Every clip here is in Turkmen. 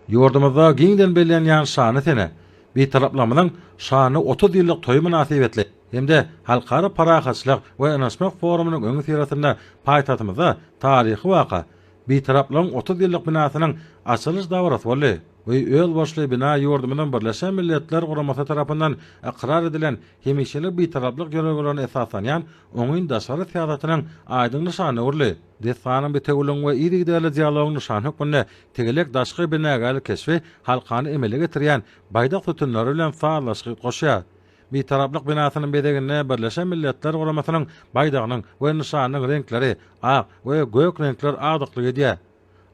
Yurdumyzda giňden belän ýan şany tene. Bir taraplamynyň şany 30 ýyllyk toý münasibetli. Hemde halkara parahatçylyk we anaşmak forumynyň öňü tiratynda paýtatymyzda taryhy waka. Bir taraplaryň 30 ýyllyk binasynyň açylyş dawraty boldy. We öl başly bina ýurdumynyň Birleşen Milletler Guramasy tarapyndan ikrar edilen hemişelik bir taraplyk ýöreglerine esaslanýan oňyn daşary syýasatynyň aýdyň nyşany urly. Desanyň bir tegulun we ýygy dialogyň nyşany hukmunda tegelek daşky binagaly keşfi halkany emele getirýän baýdak tutunlary bilen faýlanşyk goşýar. Bir taraplyk binasynyň bedegine Birleşen Milletler Guramasynyň baýdagynyň we nyşanynyň renkleri ak we gök renkler agdyklygy edýär.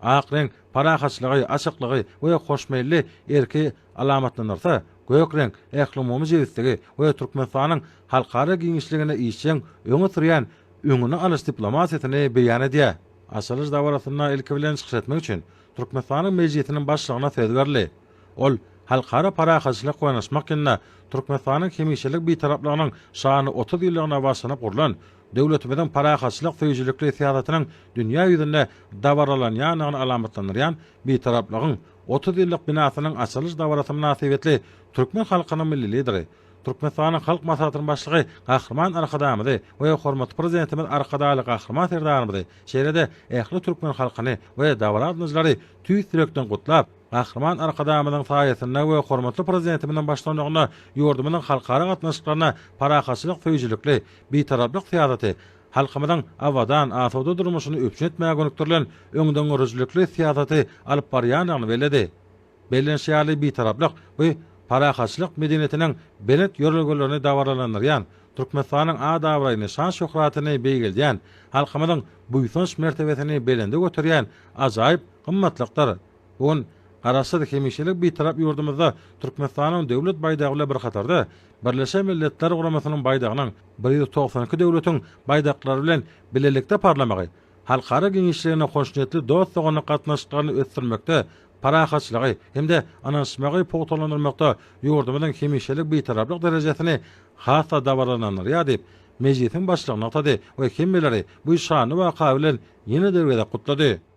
Ak renk parahatçylygy, açyklygy we hoşmeýilli erki alamatlanyrsa, gök renk ählumumy jewstligi we Türkmenistanyň halkara giňişligine işçiň öňe sürýän öňüne alyş diplomasiýasyny beýan edýär. Açylyş dawratyna ilki bilen çykyş etmek üçin Türkmenistanyň mejlisiniň başlygyna söz berildi. Ol halkara parahatçylyk goýnaşmak ýa-da Türkmenistanyň hemişelik bir taraplygynyň şany 30 ýyllygyna başlanyp gurulan döwletimizin parahatçylyk feýjilikli syýasatynyň dünýä ýüzünde dawarlanýanyny alamatlanýan bir taraplygyň 30 ýyllyk binasynyň açylyş dawraty münasibetli türkmen halkynyň milli lideri, Türkmenistanyň halk maslahatynyň başlygy Gahrman Arkadamyzy we hormatly prezidentimiz Arkadaly Gahrman Serdarymyzy şeýlede ähli türkmen halkyny we dawratçylary tüý sürekden gutlap, Gahrman Arkadamyzyň saýasynda we hormatly prezidentimiň başlanýagyna ýurdumynyň halkara gatnaşyklaryna parahatçylyk feýjilikli bir taraplyk syýasaty halkymyzyň awadan asawda durmuşyny öpçün etmäge gönükdirilen öňden görüjlikli syýasaty alyp barýanyny beledi. Belenşýärli bir taraplyk we parahatçylyk medeniyetiniň belet ýörelgelerini dawarlanýan Türkmenistanyň adawraýyny şan şöhratyny beýgildiýän halkymyzyň buýsanç mertebesini belende götürýän ajaýyp gymmatlyklar. On Garaşsyk hemişelik bir tarap ýurdumyzda Türkmenistanyň döwlet baýdagy bilen bir hatarda Birleşen Milletler Guramasynyň baýdagynyň 192 döwletiň baýdaklary bilen bilelikde parlamagy, halkara giňişligine hoşnetli dostlugyny gatnaşyklaryny ösdürmekde, parahatçylygy hemde anaşmagy pogtalanyrmakda ýurdumynyň hemişelik bir taraplyk derejesini hasa dawarlanýar diýip mejlisiň başlygyna atady we kimmeleri bu şany waka bilen ýene derwede gutlady.